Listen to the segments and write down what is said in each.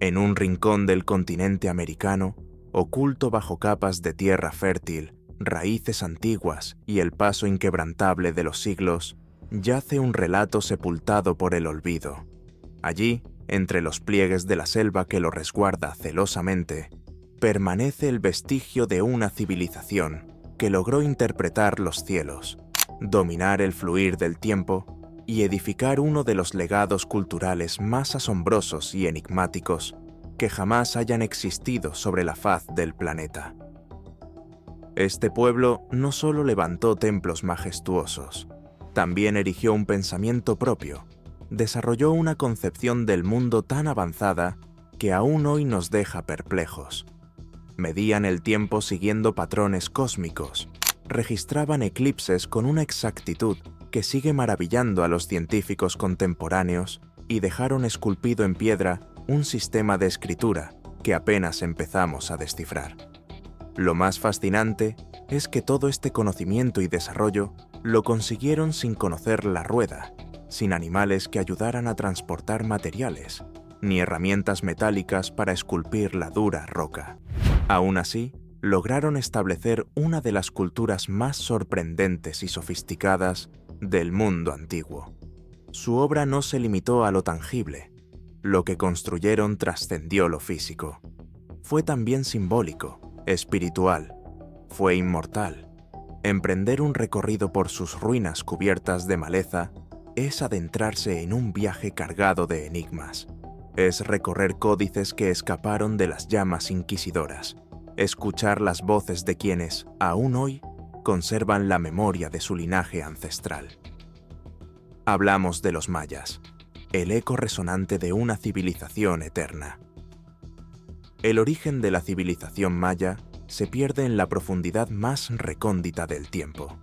En un rincón del continente americano, oculto bajo capas de tierra fértil, raíces antiguas y el paso inquebrantable de los siglos, yace un relato sepultado por el olvido. Allí, entre los pliegues de la selva que lo resguarda celosamente, permanece el vestigio de una civilización que logró interpretar los cielos, dominar el fluir del tiempo y edificar uno de los legados culturales más asombrosos y enigmáticos que jamás hayan existido sobre la faz del planeta. Este pueblo no solo levantó templos majestuosos, también erigió un pensamiento propio, desarrolló una concepción del mundo tan avanzada que aún hoy nos deja perplejos. Medían el tiempo siguiendo patrones cósmicos, registraban eclipses con una exactitud que sigue maravillando a los científicos contemporáneos y dejaron esculpido en piedra un sistema de escritura que apenas empezamos a descifrar. Lo más fascinante es que todo este conocimiento y desarrollo lo consiguieron sin conocer la rueda, sin animales que ayudaran a transportar materiales, ni herramientas metálicas para esculpir la dura roca. Aún así, lograron establecer una de las culturas más sorprendentes y sofisticadas del mundo antiguo. Su obra no se limitó a lo tangible. Lo que construyeron trascendió lo físico. Fue también simbólico, espiritual, fue inmortal. Emprender un recorrido por sus ruinas cubiertas de maleza es adentrarse en un viaje cargado de enigmas. Es recorrer códices que escaparon de las llamas inquisidoras, escuchar las voces de quienes, aún hoy, conservan la memoria de su linaje ancestral. Hablamos de los mayas, el eco resonante de una civilización eterna. El origen de la civilización maya se pierde en la profundidad más recóndita del tiempo.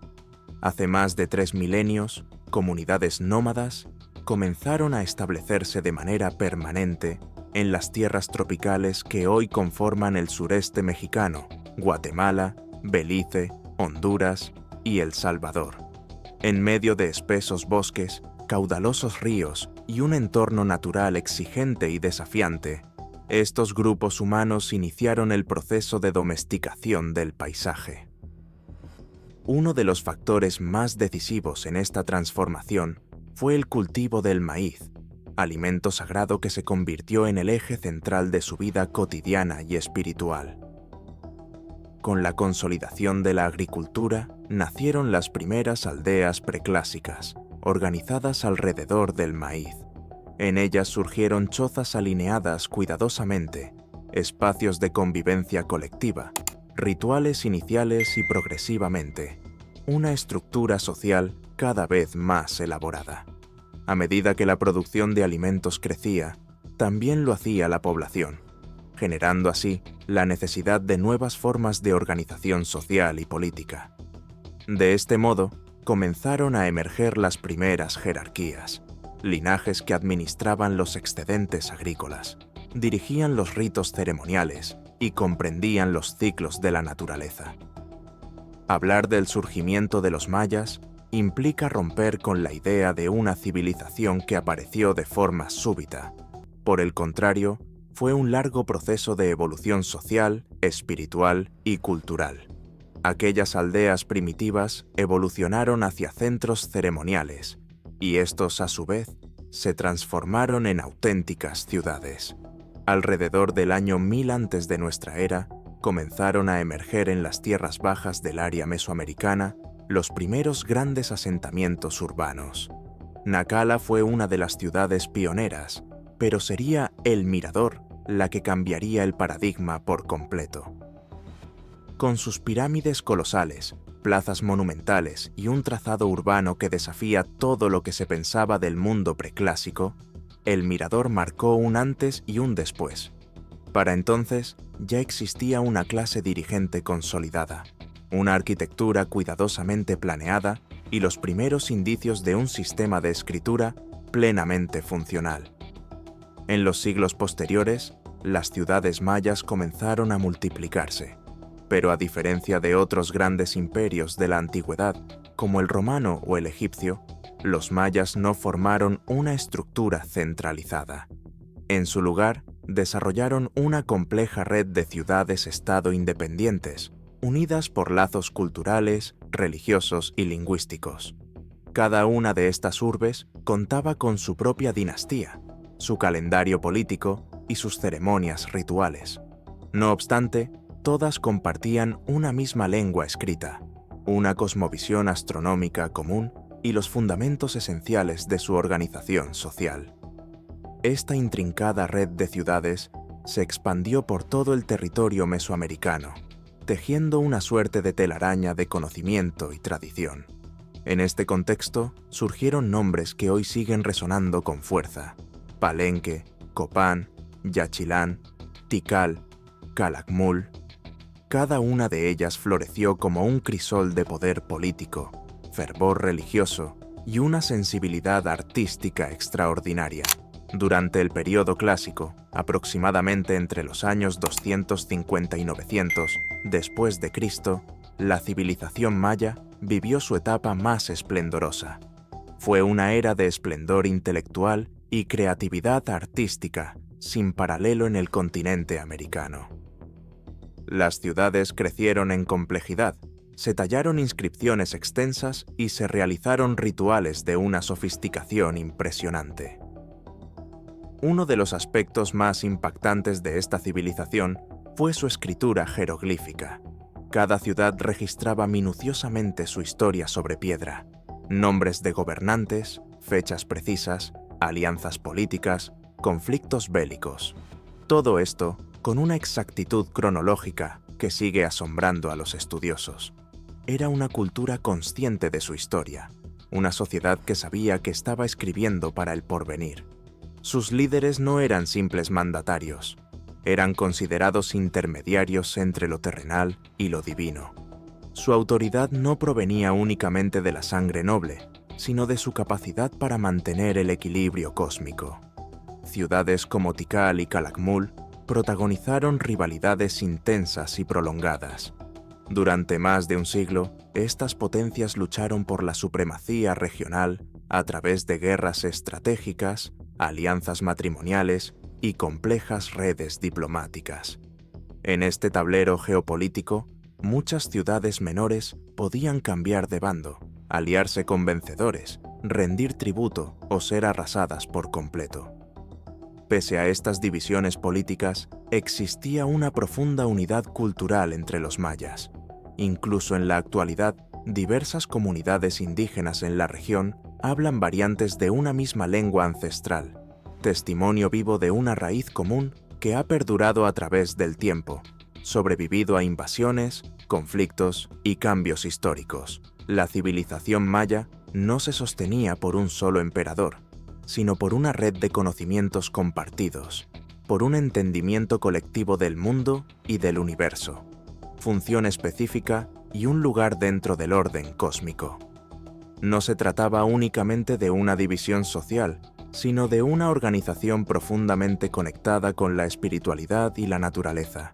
Hace más de 3 milenios, comunidades nómadas comenzaron a establecerse de manera permanente en las tierras tropicales que hoy conforman el sureste mexicano, Guatemala, Belice, Honduras y El Salvador. En medio de espesos bosques, caudalosos ríos y un entorno natural exigente y desafiante, estos grupos humanos iniciaron el proceso de domesticación del paisaje. Uno de los factores más decisivos en esta transformación fue el cultivo del maíz, alimento sagrado que se convirtió en el eje central de su vida cotidiana y espiritual. Con la consolidación de la agricultura, nacieron las primeras aldeas preclásicas, organizadas alrededor del maíz. En ellas surgieron chozas alineadas cuidadosamente, espacios de convivencia colectiva, rituales iniciales y progresivamente, una estructura social cada vez más elaborada. A medida que la producción de alimentos crecía, también lo hacía la población, generando así la necesidad de nuevas formas de organización social y política. De este modo, comenzaron a emerger las primeras jerarquías, linajes que administraban los excedentes agrícolas, dirigían los ritos ceremoniales y comprendían los ciclos de la naturaleza. Hablar del surgimiento de los mayas implica romper con la idea de una civilización que apareció de forma súbita. Por el contrario, fue un largo proceso de evolución social, espiritual y cultural. Aquellas aldeas primitivas evolucionaron hacia centros ceremoniales, y estos, a su vez, se transformaron en auténticas ciudades. Alrededor del año 1000 antes de nuestra era, comenzaron a emerger en las tierras bajas del área mesoamericana los primeros grandes asentamientos urbanos. Nacala fue una de las ciudades pioneras, pero sería El Mirador la que cambiaría el paradigma por completo. Con sus pirámides colosales, plazas monumentales y un trazado urbano que desafía todo lo que se pensaba del mundo preclásico, El Mirador marcó un antes y un después. Para entonces, ya existía una clase dirigente consolidada, una arquitectura cuidadosamente planeada y los primeros indicios de un sistema de escritura plenamente funcional. En los siglos posteriores, las ciudades mayas comenzaron a multiplicarse, pero a diferencia de otros grandes imperios de la antigüedad, como el romano o el egipcio, los mayas no formaron una estructura centralizada. En su lugar, desarrollaron una compleja red de ciudades-estado independientes, unidas por lazos culturales, religiosos y lingüísticos. Cada una de estas urbes contaba con su propia dinastía, su calendario político y sus ceremonias rituales. No obstante, todas compartían una misma lengua escrita, una cosmovisión astronómica común y los fundamentos esenciales de su organización social. Esta intrincada red de ciudades se expandió por todo el territorio mesoamericano, tejiendo una suerte de telaraña de conocimiento y tradición. En este contexto surgieron nombres que hoy siguen resonando con fuerza: Palenque, Copán, Yaxchilán, Tikal, Calakmul. Cada una de ellas floreció como un crisol de poder político, fervor religioso y una sensibilidad artística extraordinaria. Durante el período clásico, aproximadamente entre los años 250 y 900 después de Cristo, la civilización maya vivió su etapa más esplendorosa. Fue una era de esplendor intelectual y creatividad artística sin paralelo en el continente americano. Las ciudades crecieron en complejidad, se tallaron inscripciones extensas y se realizaron rituales de una sofisticación impresionante. Uno de los aspectos más impactantes de esta civilización fue su escritura jeroglífica. Cada ciudad registraba minuciosamente su historia sobre piedra: nombres de gobernantes, fechas precisas, alianzas políticas, conflictos bélicos. Todo esto con una exactitud cronológica que sigue asombrando a los estudiosos. Era una cultura consciente de su historia, una sociedad que sabía que estaba escribiendo para el porvenir. Sus líderes no eran simples mandatarios, eran considerados intermediarios entre lo terrenal y lo divino. Su autoridad no provenía únicamente de la sangre noble, sino de su capacidad para mantener el equilibrio cósmico. Ciudades como Tikal y Calakmul protagonizaron rivalidades intensas y prolongadas. Durante más de un siglo, estas potencias lucharon por la supremacía regional a través de guerras estratégicas, alianzas matrimoniales y complejas redes diplomáticas. En este tablero geopolítico, muchas ciudades menores podían cambiar de bando, aliarse con vencedores, rendir tributo o ser arrasadas por completo. Pese a estas divisiones políticas, existía una profunda unidad cultural entre los mayas. Incluso en la actualidad, diversas comunidades indígenas en la región hablan variantes de una misma lengua ancestral, testimonio vivo de una raíz común que ha perdurado a través del tiempo, sobrevivido a invasiones, conflictos y cambios históricos. La civilización maya no se sostenía por un solo emperador, sino por una red de conocimientos compartidos, por un entendimiento colectivo del mundo y del universo, función específica y un lugar dentro del orden cósmico. No se trataba únicamente de una división social, sino de una organización profundamente conectada con la espiritualidad y la naturaleza.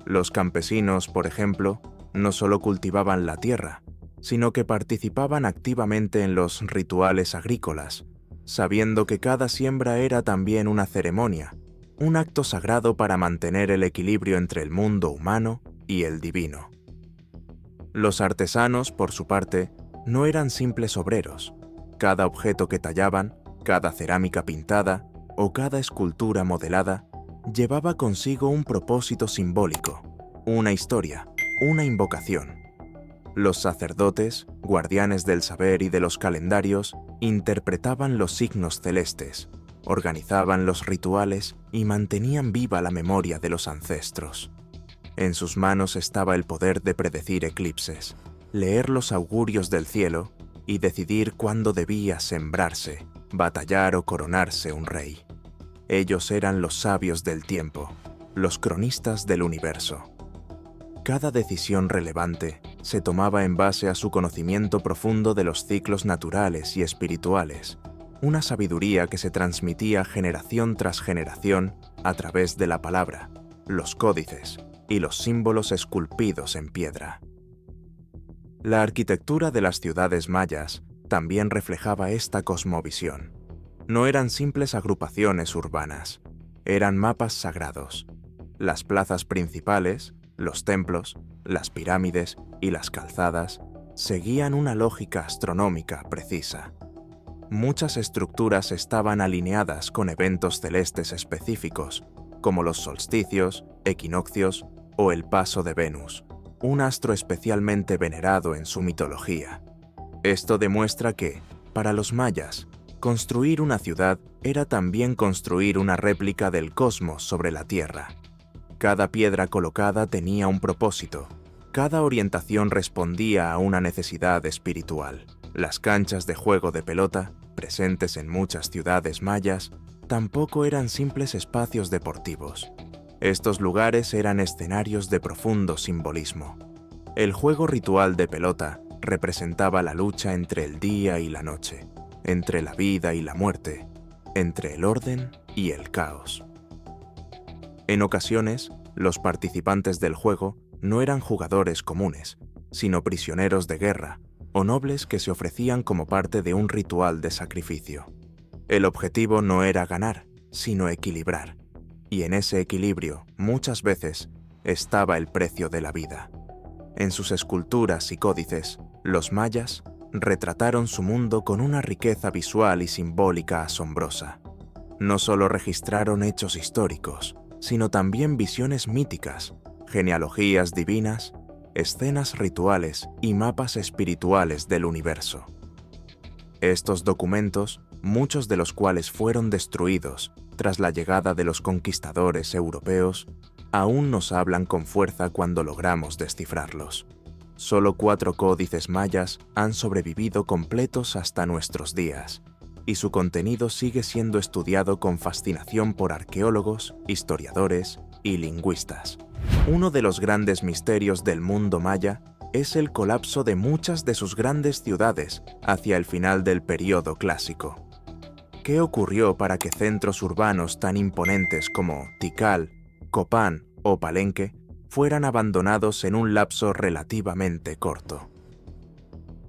Los campesinos, por ejemplo, no solo cultivaban la tierra, sino que participaban activamente en los rituales agrícolas, sabiendo que cada siembra era también una ceremonia, un acto sagrado para mantener el equilibrio entre el mundo humano y el divino. Los artesanos, por su parte, no eran simples obreros. Cada objeto que tallaban, cada cerámica pintada o cada escultura modelada llevaba consigo un propósito simbólico, una historia, una invocación. Los sacerdotes, guardianes del saber y de los calendarios, interpretaban los signos celestes, organizaban los rituales y mantenían viva la memoria de los ancestros. En sus manos estaba el poder de predecir eclipses, leer los augurios del cielo y decidir cuándo debía sembrarse, batallar o coronarse un rey. Ellos eran los sabios del tiempo, los cronistas del universo. Cada decisión relevante se tomaba en base a su conocimiento profundo de los ciclos naturales y espirituales, una sabiduría que se transmitía generación tras generación a través de la palabra, los códices y los símbolos esculpidos en piedra. La arquitectura de las ciudades mayas también reflejaba esta cosmovisión. No eran simples agrupaciones urbanas, eran mapas sagrados. Las plazas principales, los templos, las pirámides y las calzadas seguían una lógica astronómica precisa. Muchas estructuras estaban alineadas con eventos celestes específicos, como los solsticios, equinoccios o el paso de Venus, un astro especialmente venerado en su mitología. Esto demuestra que, para los mayas, construir una ciudad era también construir una réplica del cosmos sobre la Tierra. Cada piedra colocada tenía un propósito, cada orientación respondía a una necesidad espiritual. Las canchas de juego de pelota, presentes en muchas ciudades mayas, tampoco eran simples espacios deportivos. Estos lugares eran escenarios de profundo simbolismo. El juego ritual de pelota representaba la lucha entre el día y la noche, entre la vida y la muerte, entre el orden y el caos. En ocasiones, los participantes del juego no eran jugadores comunes, sino prisioneros de guerra o nobles que se ofrecían como parte de un ritual de sacrificio. El objetivo no era ganar, sino equilibrar, y en ese equilibrio, muchas veces, estaba el precio de la vida. En sus esculturas y códices, los mayas retrataron su mundo con una riqueza visual y simbólica asombrosa. No solo registraron hechos históricos, sino también visiones míticas, genealogías divinas, escenas rituales y mapas espirituales del universo. Estos documentos, muchos de los cuales fueron destruidos tras la llegada de los conquistadores europeos, aún nos hablan con fuerza cuando logramos descifrarlos. Solo 4 códices mayas han sobrevivido completos hasta nuestros días, y su contenido sigue siendo estudiado con fascinación por arqueólogos, historiadores y lingüistas. Uno de los grandes misterios del mundo maya es el colapso de muchas de sus grandes ciudades hacia el final del período clásico. ¿Qué ocurrió para que centros urbanos tan imponentes como Tikal, Copán o Palenque fueran abandonados en un lapso relativamente corto?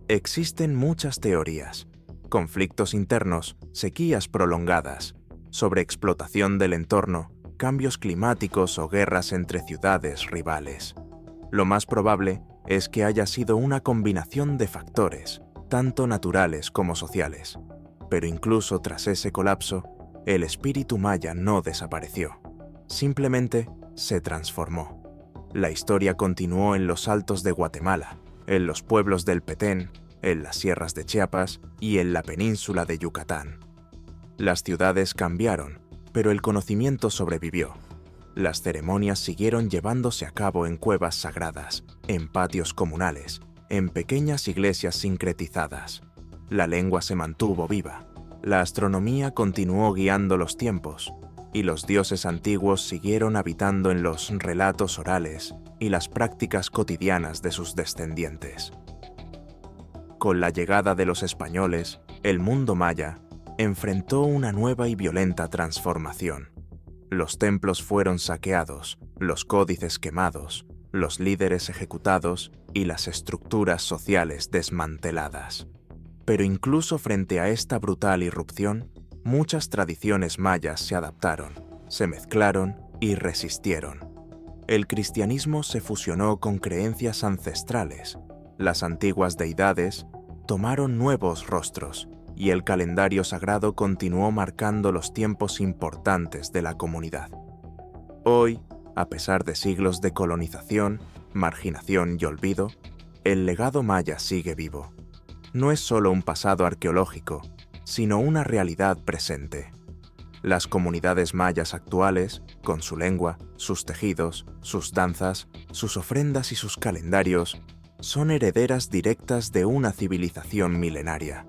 Existen muchas teorías: conflictos internos, sequías prolongadas, sobreexplotación del entorno, cambios climáticos o guerras entre ciudades rivales. Lo más probable es que haya sido una combinación de factores, tanto naturales como sociales. Pero incluso tras ese colapso, el espíritu maya no desapareció. Simplemente se transformó. La historia continuó en los altos de Guatemala, en los pueblos del Petén, en las sierras de Chiapas y en la península de Yucatán. Las ciudades cambiaron, pero el conocimiento sobrevivió. Las ceremonias siguieron llevándose a cabo en cuevas sagradas, en patios comunales, en pequeñas iglesias sincretizadas. La lengua se mantuvo viva, la astronomía continuó guiando los tiempos, y los dioses antiguos siguieron habitando en los relatos orales y las prácticas cotidianas de sus descendientes. Con la llegada de los españoles, el mundo maya enfrentó una nueva y violenta transformación. Los templos fueron saqueados, los códices quemados, los líderes ejecutados y las estructuras sociales desmanteladas. Pero incluso frente a esta brutal irrupción, muchas tradiciones mayas se adaptaron, se mezclaron y resistieron. El cristianismo se fusionó con creencias ancestrales, las antiguas deidades tomaron nuevos rostros y el calendario sagrado continuó marcando los tiempos importantes de la comunidad. Hoy, a pesar de siglos de colonización, marginación y olvido, el legado maya sigue vivo. No es solo un pasado arqueológico, sino una realidad presente. Las comunidades mayas actuales, con su lengua, sus tejidos, sus danzas, sus ofrendas y sus calendarios, son herederas directas de una civilización milenaria.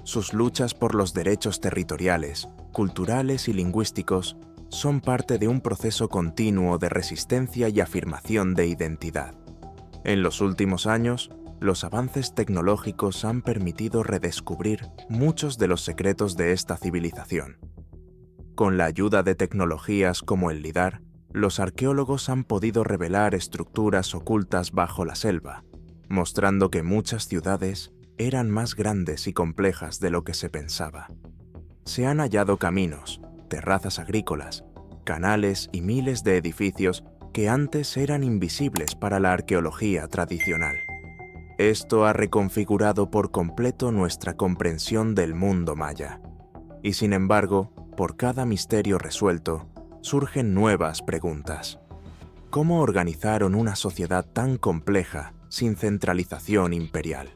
Sus luchas por los derechos territoriales, culturales y lingüísticos son parte de un proceso continuo de resistencia y afirmación de identidad. En los últimos años, los avances tecnológicos han permitido redescubrir muchos de los secretos de esta civilización. Con la ayuda de tecnologías como el LIDAR, los arqueólogos han podido revelar estructuras ocultas bajo la selva, mostrando que muchas ciudades eran más grandes y complejas de lo que se pensaba. Se han hallado caminos, terrazas agrícolas, canales y miles de edificios que antes eran invisibles para la arqueología tradicional. Esto ha reconfigurado por completo nuestra comprensión del mundo maya. Y sin embargo, por cada misterio resuelto, surgen nuevas preguntas. ¿Cómo organizaron una sociedad tan compleja sin centralización imperial?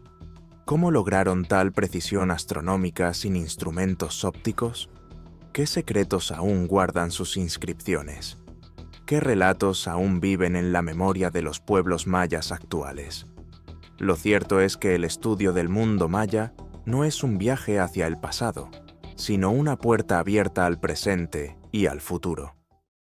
¿Cómo lograron tal precisión astronómica sin instrumentos ópticos? ¿Qué secretos aún guardan sus inscripciones? ¿Qué relatos aún viven en la memoria de los pueblos mayas actuales? Lo cierto es que el estudio del mundo maya no es un viaje hacia el pasado, sino una puerta abierta al presente y al futuro.